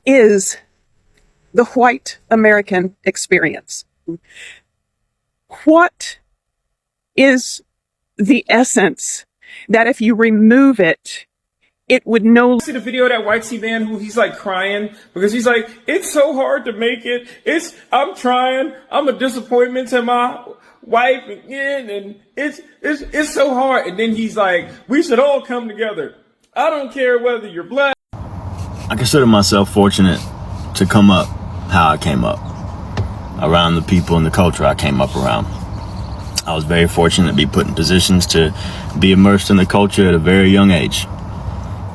is the white American experience? What is the essence that if you remove it, it would no... See the video of that white man who he's like crying because he's like, it's so hard to make it. I'm trying. I'm a disappointment to my wife again, and it's so hard. And then he's like, we should all come together. I don't care whether you're black. I consider myself fortunate to come up how I came up, around the people and the culture I came up around. I was very fortunate to be put in positions to be immersed in the culture at a very young age.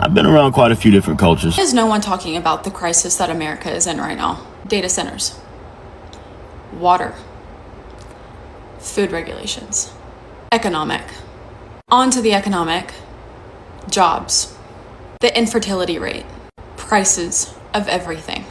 I've been around quite a few different cultures. There's no one talking about the crisis that America is in right now. Data centers, water, food regulations, economic. On to the economic, jobs, the infertility rate, prices of everything.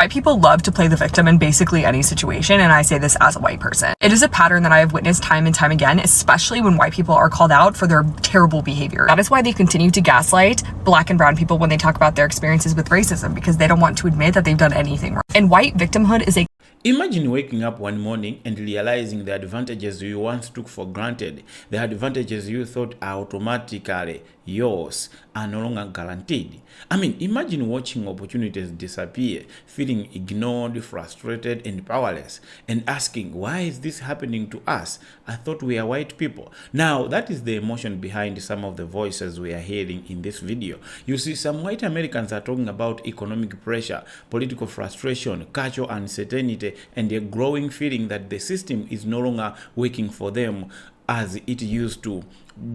White people love to play the victim in basically any situation, and I say this as a white person. It is a pattern that I have witnessed time and time again, especially when white people are called out for their terrible behavior. That is why they continue to gaslight black and brown people when they talk about their experiences with racism, because they don't want to admit that they've done anything wrong. And white victimhood is a... Imagine waking up one morning and realizing the advantages you once took for granted, the advantages you thought are automatically yours, are no longer guaranteed. I mean, imagine watching opportunities disappear, feeling ignored, frustrated, and powerless, and asking, why is this happening to us? I thought we are white people. Now, that is the emotion behind some of the voices we are hearing in this video. You see, some white Americans are talking about economic pressure, political frustration, cultural uncertainty, and a growing feeling that the system is no longer working for them as it used to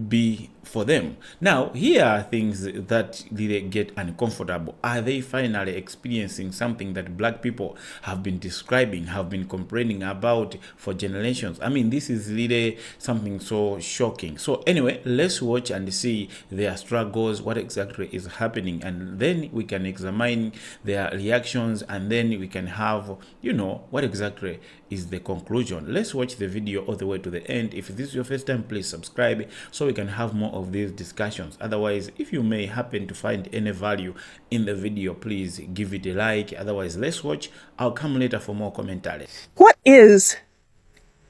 be for them. Now, here are things that really get uncomfortable. Are they finally experiencing something that black people have been describing, have been complaining about for generations? I mean, this is really something so shocking. So anyway, let's watch and see their struggles, what exactly is happening, and then we can examine their reactions, and then we can have, you know, what exactly is the conclusion. Let's watch the video all the way to the end. If this is your first time, please subscribe so we can have more of these discussions. Otherwise, if you may happen to find any value in the video, please give it a like. Otherwise, let's watch. I'll come later for more commentary. What is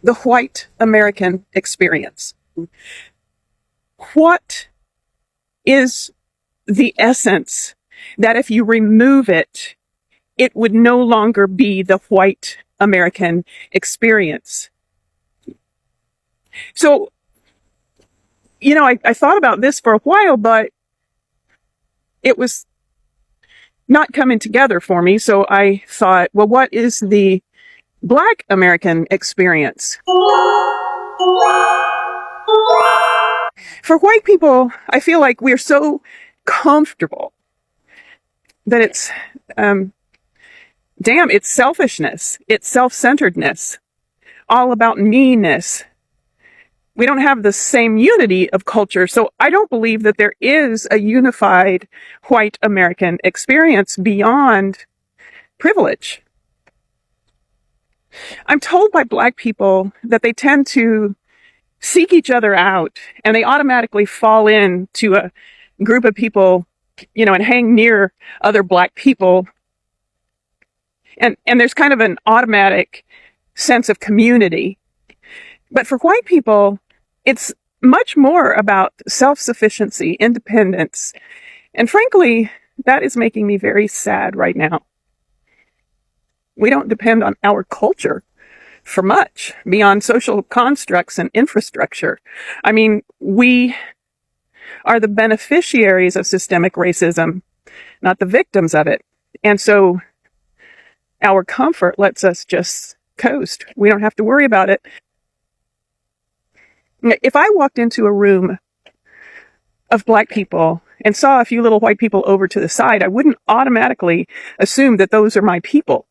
the white American experience? What is the essence that if you remove it, it would no longer be the white American experience? So, you know, I thought about this for a while, but it was not coming together for me. So I thought, well, what is the black American experience? For white people, I feel like we're so comfortable that it's, it's selfishness. It's self-centeredness, all about meanness. We don't have the same unity of culture. So I don't believe that there is a unified white American experience beyond privilege. I'm told by black people that they tend to seek each other out and they automatically fall into a group of people, you know, and hang near other black people. And there's kind of an automatic sense of community. But for white people, it's much more about self-sufficiency, independence. And frankly, that is making me very sad right now. We don't depend on our culture for much beyond social constructs and infrastructure. I mean, we are the beneficiaries of systemic racism, not the victims of it. And so our comfort lets us just coast. We don't have to worry about it. If I walked into a room of black people and saw a few little white people over to the side, I wouldn't automatically assume that those are my people.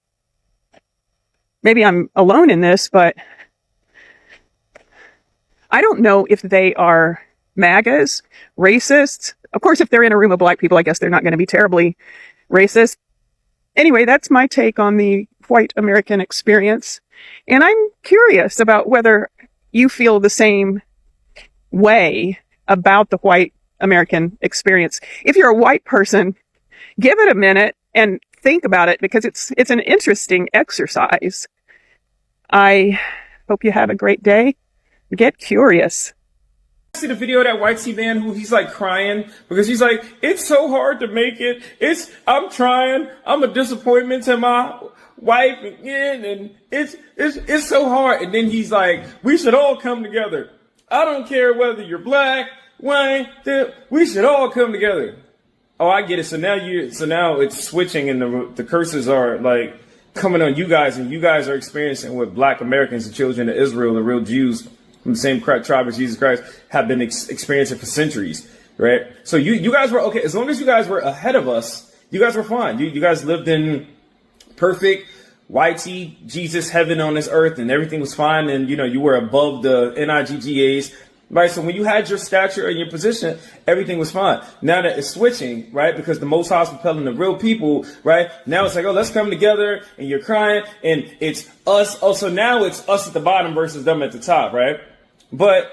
Maybe I'm alone in this, but I don't know if they are MAGAs, racists. Of course, if they're in a room of black people, I guess they're not going to be terribly racist. Anyway, that's my take on the white American experience. And I'm curious about whether you feel the same way about the white American experience. If you're a white person, give it a minute and think about it, because it's an interesting exercise. I hope you have a great day. Get curious. See the video of that white T man who he's like crying because he's like, it's so hard to make it. I'm trying. I'm a disappointment to my wife again, and it's so hard. And then he's like, we should all come together. I don't care whether you're black, white, we should all come together. Oh, I get it. So now it's switching, and the curses are like coming on you guys, and you guys are experiencing what black Americans, the children of Israel, the real Jews from the same tribe as Jesus Christ, have been experiencing for centuries, right? So you guys were okay. As long as you guys were ahead of us, you guys were fine. You guys lived in perfect YT Jesus heaven on this earth, and everything was fine. And you were above the NIGGAs, right? So when you had your stature and your position, everything was fine. Now that it's switching, right? Because the Most High is propelling the real people, right? Now it's like, oh, let's come together, and you're crying, and it's us. Oh, so now it's us at the bottom versus them at the top, right? But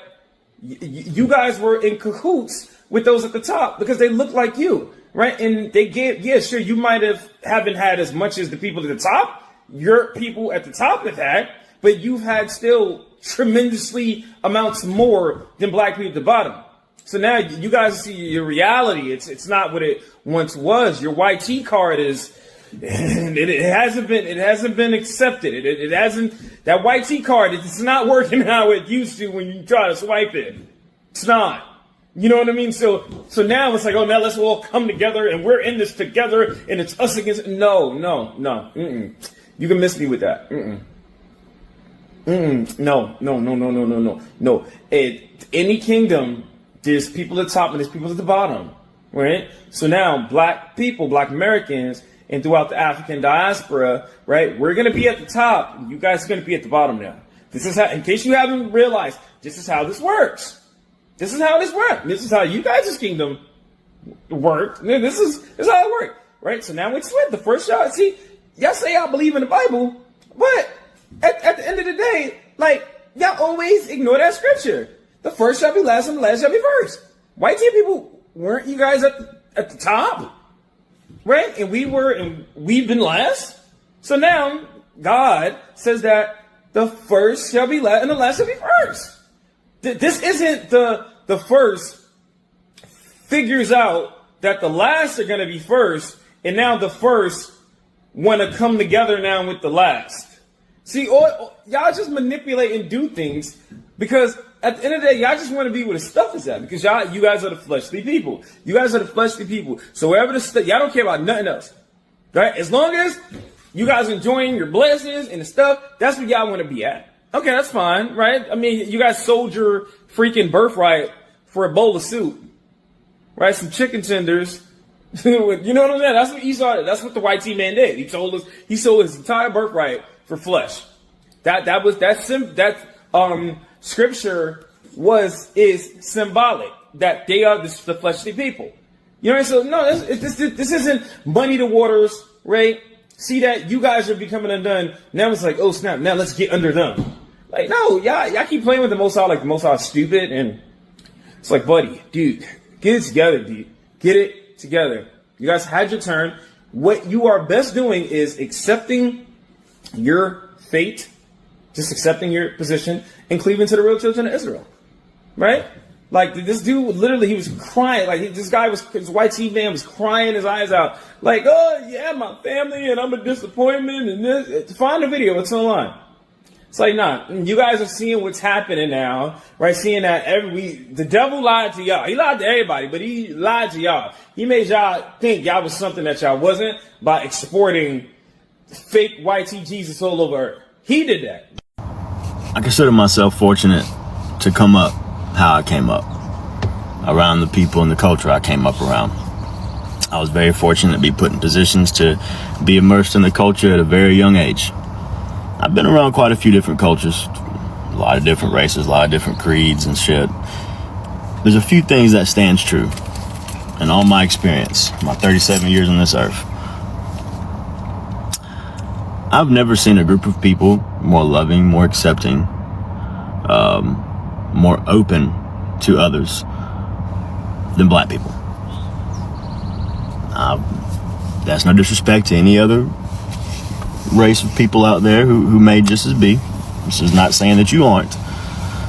you guys were in cahoots with those at the top because they look like you, right? And they gave, yeah, sure, you might haven't had as much as the people at the top, your people at the top have had, but you've had still tremendously amounts more than black people at the bottom. So now you guys see your reality. It's not what it once was. Your YT card is, it hasn't been accepted. It hasn't, that YT card, it's not working how it used to when you try to swipe it. It's not. You know what I mean? So now it's like, oh, now let's all come together, and we're in this together, and it's us against. No. Mm-mm. You can miss me with that. No. Any kingdom, there's people at the top and there's people at the bottom, right? So now black people, black Americans, and throughout the African diaspora, right, we're going to be at the top. You guys are going to be at the bottom now. This is how, in case you haven't realized, this is how this works. This is how this works. This is how you guys' kingdom worked. This is how it worked, right? So now it's split. The first y'all, see, y'all say y'all believe in the Bible, but at the end of the day, like, y'all always ignore that scripture. The first shall be last and the last shall be first. White people, weren't you guys at the top? Right? And we've been last. So now God says that the first shall be last and the last shall be first. This isn't the first figures out that the last are going to be first, and now the first want to come together now with the last. See, y'all just manipulate and do things because at the end of the day, y'all just want to be where the stuff is at, because you guys are the fleshly people. You guys are the fleshly people. So wherever the stuff, y'all don't care about nothing else, right? As long as you guys enjoying your blessings and the stuff, that's what y'all want to be at. Okay, that's fine, right? I mean, you guys sold your freaking birthright for a bowl of soup, right? Some chicken tenders. You know what I'm saying? That's what Esau did. That's what the white T man did. He sold his entire birthright for flesh. That scripture is symbolic that they are the fleshly people. You know what I mean? So no, this isn't money to waters, right? See that you guys are becoming undone. Now it's like, oh snap, now let's get under them. Like, no, y'all keep playing with the Most High like the Most High is stupid, and it's like, buddy, dude, get it together, dude. Get it together. You guys had your turn. What you are best doing is accepting your fate, just accepting your position, and cleaving to the real children of Israel. Right? Like, this dude, literally, he was crying. Like, his white T man was crying his eyes out. Like, oh, yeah, my family, and I'm a disappointment, and this. Find the video, it's online. It's like, nah, you guys are seeing what's happening now, right? Seeing that the devil lied to y'all. He lied to everybody, but he lied to y'all. He made y'all think y'all was something that y'all wasn't by exporting fake white T Jesus all over earth. He did that. I consider myself fortunate to come up how I came up, around the people and the culture I came up around. I was very fortunate to be put in positions to be immersed in the culture at a very young age. I've been around quite a few different cultures, a lot of different races, a lot of different creeds and shit. There's a few things that stands true in all my experience, my 37 years on this earth. I've never seen a group of people more loving, more accepting, more open to others than black people. That's no disrespect to any other race of people out there who may just as be. This is not saying that you aren't.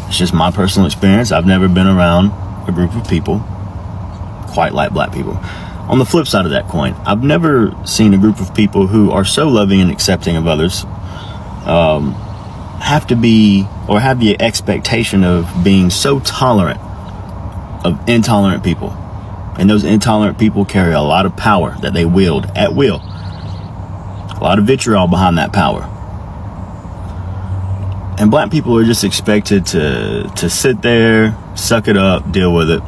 It's just my personal experience. I've never been around a group of people quite like black people. On the flip side of that coin, I've never seen a group of people who are so loving and accepting of others have to be, or have the expectation of being so tolerant of intolerant people. And those intolerant people carry a lot of power that they wield at will. A lot of vitriol behind that power. And black people are just expected to sit there, suck it up, deal with it.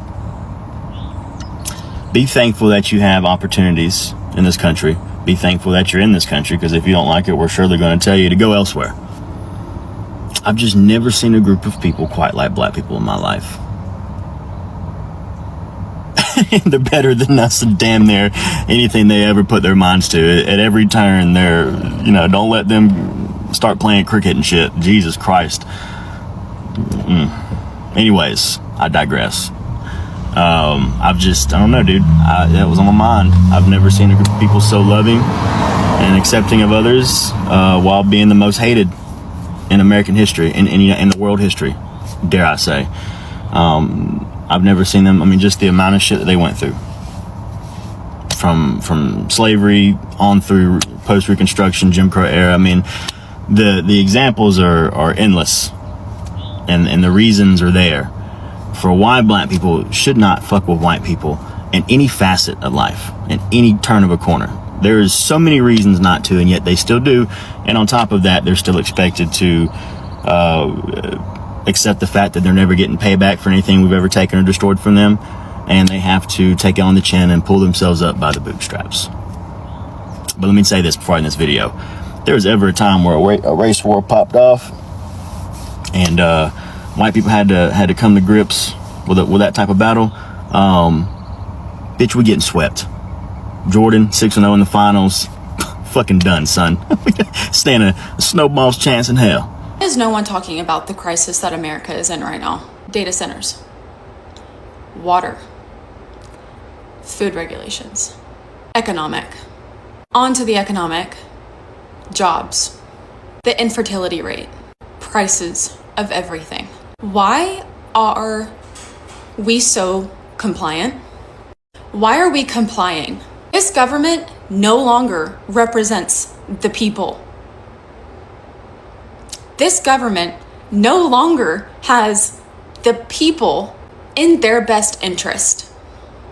Be thankful that you have opportunities in this country. Be thankful that you're in this country, because if you don't like it, we're surely going to tell you to go elsewhere. I've just never seen a group of people quite like black people in my life. They're better than us and damn near anything they ever put their minds to. At every turn, they're, don't let them start playing cricket and shit. Jesus Christ. Anyways, I digress. I don't know, dude. That was on my mind. I've never seen a group of people so loving and accepting of others while being the most hated in American history, in the world history, dare I say. I've never seen them. I mean, just the amount of shit that they went through, from slavery on through post-Reconstruction, Jim Crow era. I mean, the examples are endless, and the reasons are there for why black people should not fuck with white people in any facet of life, in any turn of a corner. There's so many reasons not to, and yet they still do. And on top of that, they're still expected to accept the fact that they're never getting payback for anything we've ever taken or destroyed from them, and they have to take it on the chin and pull themselves up by the bootstraps. But let me say this before I end this video. There was ever a time where a race war popped off, and white people had to come to grips with that type of battle. Bitch, we getting swept. Jordan 6-0 in the finals. Fucking done, son. Stand a snowball's chance in hell. Is no one talking about the crisis that America is in right now? Data centers, water, food regulations, economic. On to the economic, jobs, the infertility rate, prices of everything. Why are we so compliant? Why are we complying? This government no longer represents the people. This government no longer has the people in their best interest.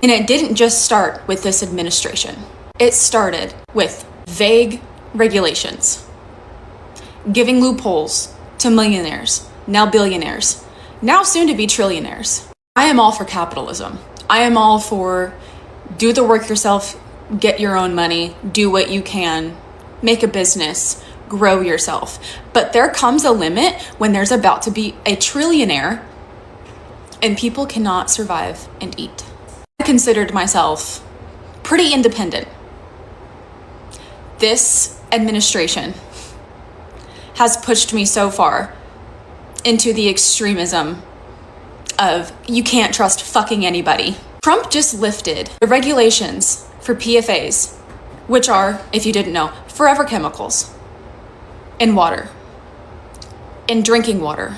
And it didn't just start with this administration. It started with vague regulations, giving loopholes to millionaires, now billionaires, now soon to be trillionaires. I am all for capitalism. I am all for do the work yourself, get your own money, do what you can, make a business, grow yourself. But there comes a limit when there's about to be a trillionaire and people cannot survive and eat. I considered myself pretty independent. This administration has pushed me so far into the extremism of you can't trust fucking anybody. Trump just lifted the regulations for PFAs, which are, if you didn't know, forever chemicals in water, in drinking water,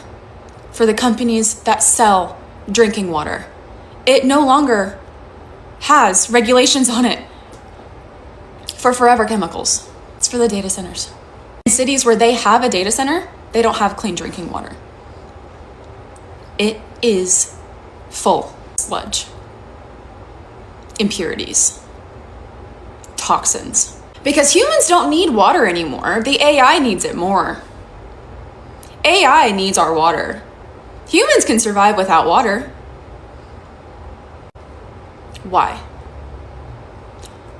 for the companies that sell drinking water. It no longer has regulations on it for forever chemicals. It's for the data centers. In cities where they have a data center, they don't have clean drinking water. It is full sludge, impurities, toxins. Because humans don't need water anymore. The AI needs it more. AI needs our water. Humans can survive without water. Why?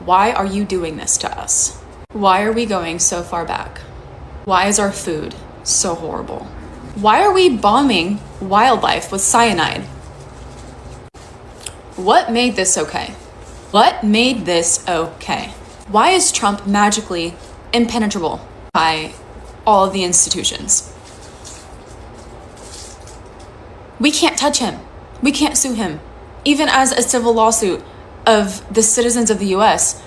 Why are you doing this to us? Why are we going so far back? Why is our food so horrible? Why are we bombing wildlife with cyanide? What made this okay? What made this okay? Why is Trump magically impenetrable by all of the institutions? We can't touch him. We can't sue him. Even as a civil lawsuit of the citizens of the US,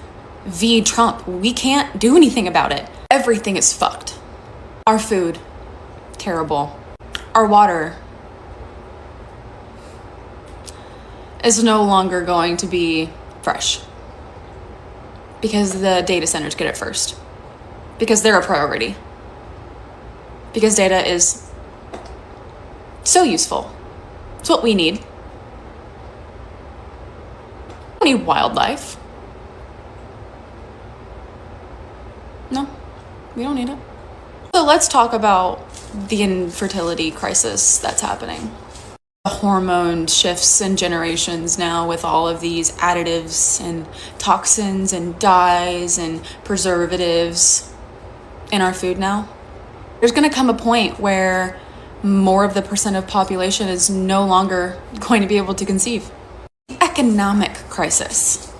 v. Trump. We can't do anything about it. Everything is fucked. Our food, terrible. Our water is no longer going to be fresh because the data centers get it first, because they're a priority, because data is so useful. It's what we need. We don't need wildlife. No, we don't need it. So let's talk about the infertility crisis that's happening. The hormone shifts in generations now with all of these additives and toxins and dyes and preservatives in our food now. There's going to come a point where more of the percent of population is no longer going to be able to conceive. Economic crisis.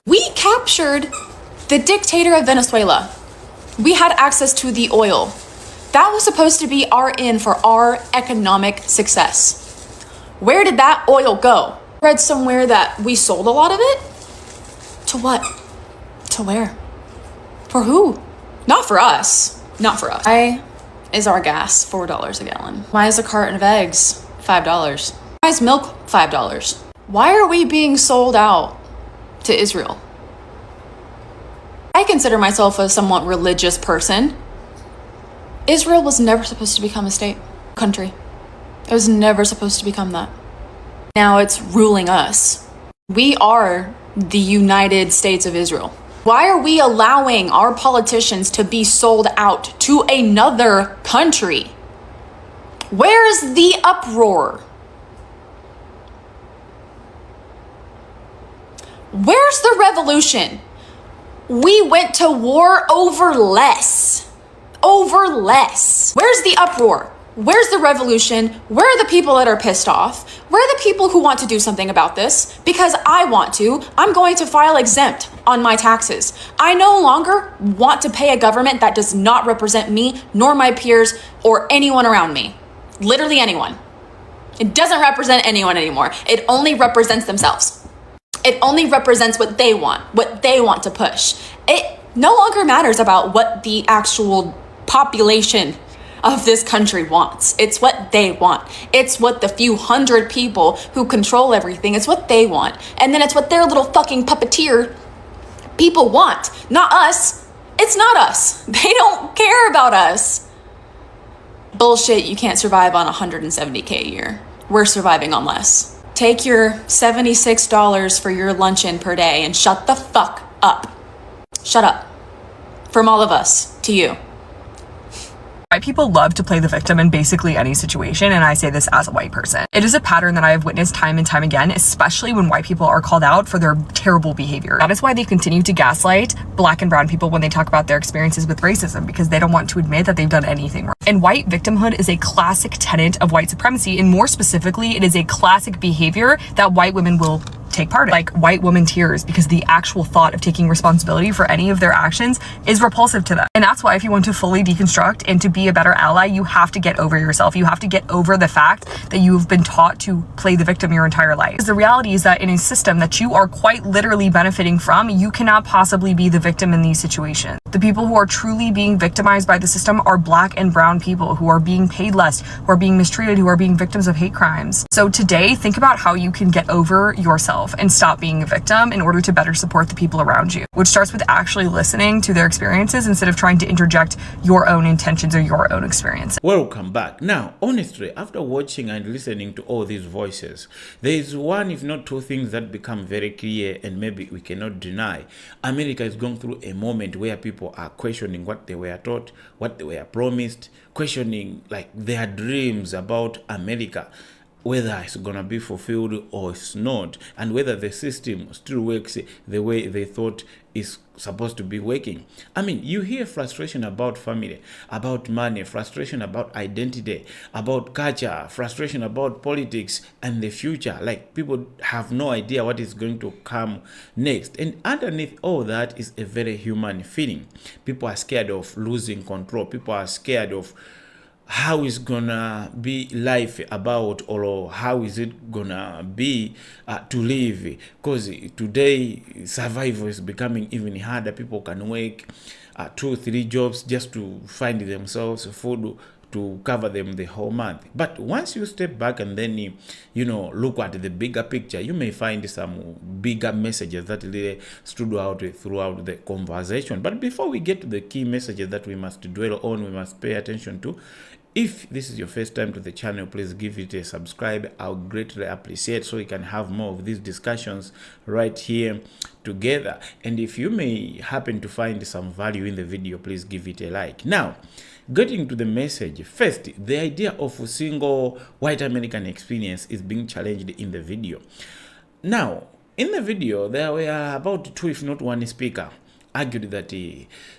We captured the dictator of Venezuela. We had access to the oil. That was supposed to be our in for our economic success. Where did that oil go? I read somewhere that we sold a lot of it. To what? To where? For who? Not for us. Not for us. Why is our gas $4 a gallon? Why is a carton of eggs $5? Why is milk $5? Why are we being sold out to Israel? I consider myself a somewhat religious person. Israel was never supposed to become a state, country. It was never supposed to become that. Now it's ruling us. We are the United States of Israel. Why are we allowing our politicians to be sold out to another country? Where's the uproar? Where's the revolution? We went to war over less. Over less. Where's the uproar? Where's the revolution? Where are the people that are pissed off? Where are the people who want to do something about this? Because I want to. I'm going to file exempt on my taxes. I no longer want to pay a government that does not represent me, nor my peers, or anyone around me. Literally anyone. It doesn't represent anyone anymore. It only represents themselves. It only represents what they want to push. It no longer matters about what the actual population of this country wants. It's what they want. It's what the few hundred people who control everything, it's what they want. And then it's what their little fucking puppeteer people want. Not us. It's not us. They don't care about us. Bullshit, you can't survive on $170K a year. We're surviving on less. Take your $76 for your luncheon per day and shut the fuck up. Shut up. From all of us to you. White people love to play the victim in basically any situation, and I say this as a white person. It is a pattern that I have witnessed time and time again, especially when white people are called out for their terrible behavior. That is why they continue to gaslight black and brown people when they talk about their experiences with racism, because they don't want to admit that they've done anything wrong. And white victimhood is a classic tenet of white supremacy, and more specifically, it is a classic behavior that white women will take part in, like white woman tears, because the actual thought of taking responsibility for any of their actions is repulsive to them. And that's why if you want to fully deconstruct and to be a better ally, you have to get over yourself. You have to get over the fact that you've been taught to play the victim your entire life. Because the reality is that in a system that you are quite literally benefiting from, you cannot possibly be the victim in these situations. The people who are truly being victimized by the system are black and brown people who are being paid less, who are being mistreated, who are being victims of hate crimes. So today, think about how you can get over yourself and stop being a victim in order to better support the people around you, which starts with actually listening to their experiences instead of trying to interject your own intentions or your own experience. Welcome back. Now, honestly, after watching and listening to all these voices, there is one, if not two things that become very clear and maybe we cannot deny. America is going through a moment where people are questioning what they were taught, what they were promised, questioning like their dreams about America, whether it's gonna be fulfilled or it's not, and whether the system still works the way they thought is supposed to be working. I mean, you hear frustration about family, about money, frustration about identity, about culture, frustration about politics and the future. Like, people have no idea what is going to come next. And underneath all that is a very human feeling. People are scared of losing control. People are scared of how is gonna be life about, or how is it gonna be to live, because today survival is becoming even harder. People can work 2-3 jobs just to find themselves food to cover them the whole month. But once you step back and then look at the bigger picture, you may find some bigger messages that really stood out throughout the conversation. But before we get to the key messages that we must dwell on, we must pay attention to, if this is your first time to the channel, please give it a subscribe. I'll greatly appreciate, so we can have more of these discussions right here together. And if you may happen to find some value in the video, please give it a like. Now, getting to the message, first, the idea of a single white American experience is being challenged in the video. Now, in the video, there were about 2, if not 1 speaker argued that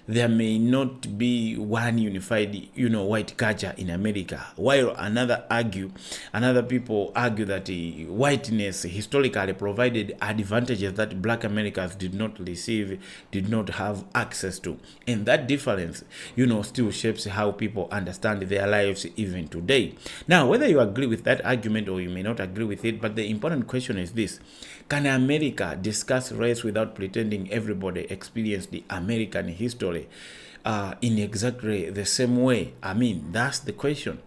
there may not be one unified, white culture in America, while another people argue that whiteness historically provided advantages that black Americans did not receive, did not have access to, and that difference, still shapes how people understand their lives even today. Now, whether you agree with that argument or you may not agree with it, but the important question is this: can America discuss race without pretending everybody experienced the American history in exactly the same way? I mean, that's the question.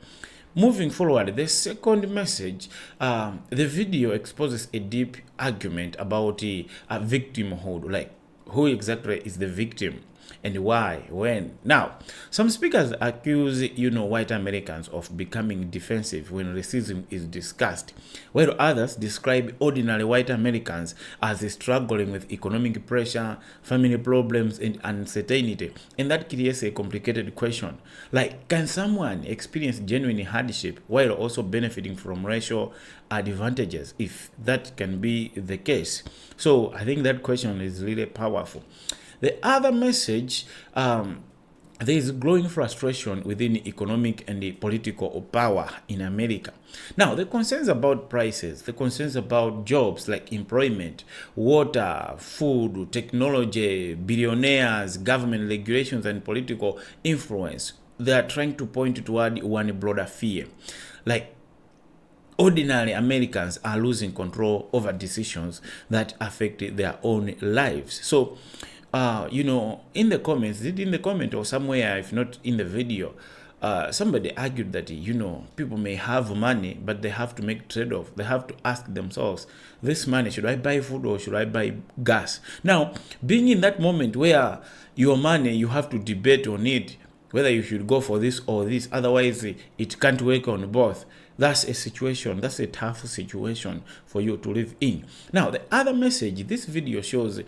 Moving forward, the second message, the video exposes a deep argument about victimhood, like who exactly is the victim and why, when. Now, some speakers accuse, white Americans of becoming defensive when racism is discussed, while others describe ordinary white Americans as struggling with economic pressure, family problems, and uncertainty. And that creates a complicated question. Like, can someone experience genuine hardship while also benefiting from racial advantages, if that can be the case? So I think that question is really powerful. The other message, there is growing frustration within economic and the political power in America. Now, the concerns about prices, the concerns about jobs like employment, water, food, technology, billionaires, government regulations, and political influence, they are trying to point toward one broader fear. Like, ordinary Americans are losing control over decisions that affect their own lives. So, in the comments, in the comment or somewhere, if not in the video, somebody argued that, people may have money, but they have to make trade-off. They have to ask themselves, this money, should I buy food or should I buy gas? Now, being in that moment where your money, you have to debate on it, whether you should go for this or this, otherwise it can't work on both. That's a situation, that's a tough situation for you to live in. Now, the other message, this video shows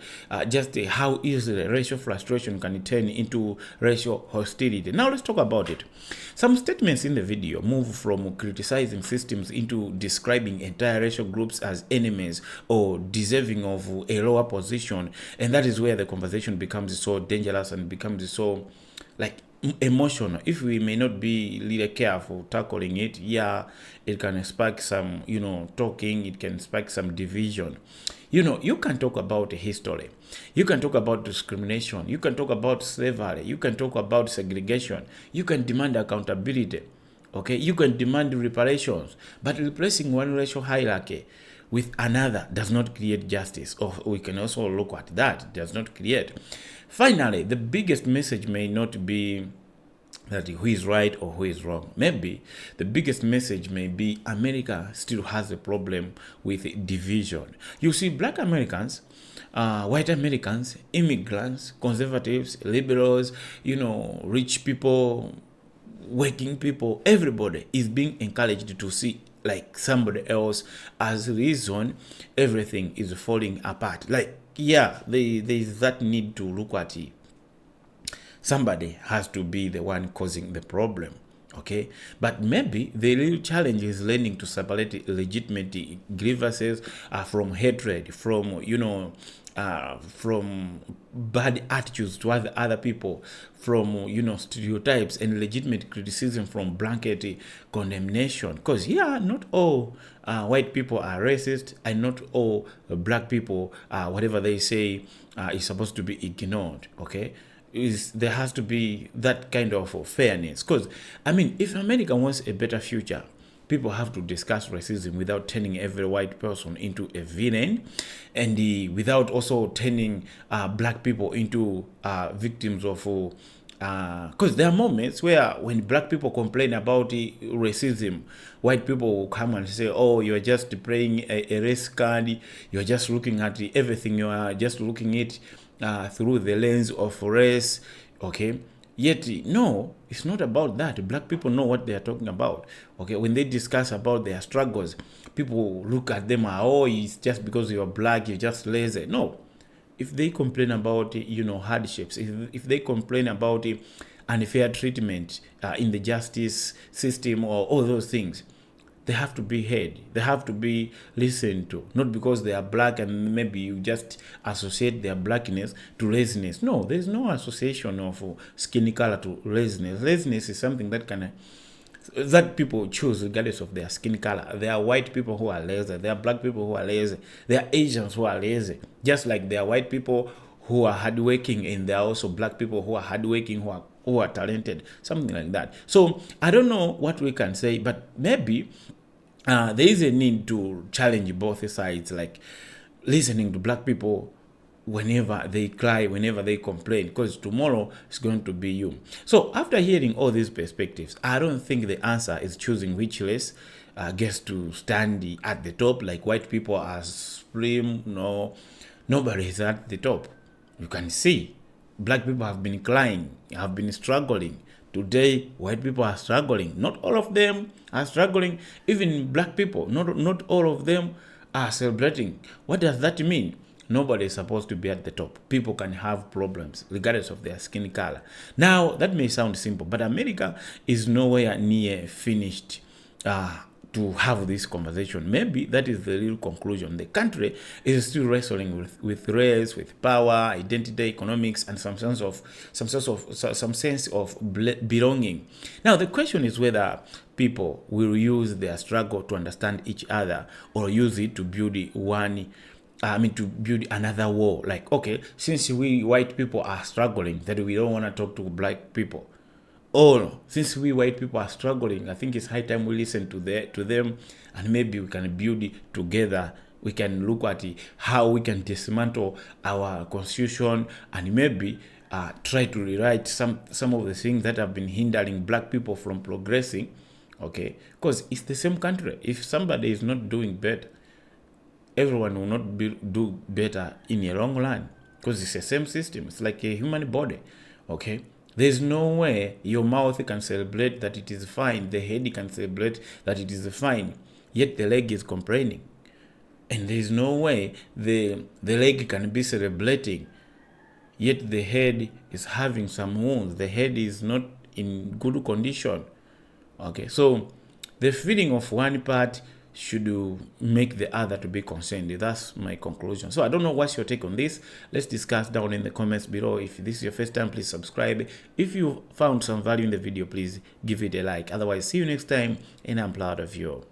just how easily racial frustration can turn into racial hostility. Now, let's talk about it. Some statements in the video move from criticizing systems into describing entire racial groups as enemies or deserving of a lower position. And that is where the conversation becomes so dangerous and becomes so, like, emotional. If we may not be really careful tackling it, it can spark some, talking, it can spark some division. You can talk about history, you can talk about discrimination, you can talk about slavery, you can talk about segregation, you can demand accountability, okay, you can demand reparations, but replacing one racial hierarchy with another does not create justice. Or we can also look at that, it does not create. Finally, the biggest message may not be that who is right or who is wrong. Maybe the biggest message may be America still has a problem with division. You see, black Americans, white Americans, immigrants, conservatives, liberals, rich people, working people, everybody is being encouraged to see like somebody else as reason everything is falling apart. Like, there is that need to look at it. Somebody has to be the one causing the problem, okay? But maybe the real challenge is learning to separate legitimate grievances from hatred, from, from bad attitudes towards other people, from, stereotypes, and legitimate criticism from blanket condemnation. Because, not all white people are racist, and not all black people, whatever they say, is supposed to be ignored, okay? is there has to be that kind of fairness. Because, I mean, if America wants a better future, people have to discuss racism without turning every white person into a villain, and without also turning black people into victims of because there are moments where when black people complain about racism, white people will come and say, oh, you're just playing a race card, you're just looking at everything, you are just looking at through the lens of race, okay? Yet, no, it's not about that. Black people know what they are talking about, okay? When they discuss about their struggles, people look at them, oh, it's just because you're black, you're just lazy. No. If they complain about hardships, if they complain about unfair treatment in the justice system or all those things, they have to be heard, they have to be listened to, not because they are black and maybe you just associate their blackness to laziness. No, there's no association of skin color to laziness. Laziness is something that people choose regardless of their skin color. There are white people who are lazy, there are black people who are lazy, there are Asians who are lazy, just like there are white people who are hardworking, and there are also black people who are hardworking, who are talented, something like that. So I don't know what we can say, but maybe there is a need to challenge both sides, like listening to black people whenever they cry, whenever they complain, because tomorrow is going to be you. So after hearing all these perspectives, I don't think the answer is choosing which race gets to stand at the top, like white people are supreme. No, nobody is at the top. You can see black people have been crying, have been struggling. Today, white people are struggling. Not all of them are struggling. Even black people, not all of them are celebrating. What does that mean? Nobody is supposed to be at the top. People can have problems regardless of their skin color. Now, that may sound simple, but America is nowhere near finished to have this conversation. Maybe that is the real conclusion. The country is still wrestling with race, with power, identity, economics, and some sense of belonging. Now, the question is whether people will use their struggle to understand each other or use it to build to build another wall. Like, okay, since we white people are struggling, that we don't want to talk to black people. Oh, since we white people are struggling, I think it's high time we listen to them, and maybe we can build it together. We can look at how we can dismantle our constitution, and maybe try to rewrite some of the things that have been hindering black people from progressing. Okay, because it's the same country. If somebody is not doing better, everyone will not do better in a long run, because it's the same system. It's like a human body. Okay, there's no way your mouth can celebrate that it is fine, the head can celebrate that it is fine, yet the leg is complaining. And there's no way the leg can be celebrating, yet the head is having some wounds, the head is not in good condition. Okay, so the feeling of one part should make the other to be concerned. That's my conclusion. So I don't know what's your take on this. Let's discuss down in the comments below. If this is your first time, please subscribe. If you found some value in the video, please give it a like. Otherwise, see you next time, and I'm proud of you.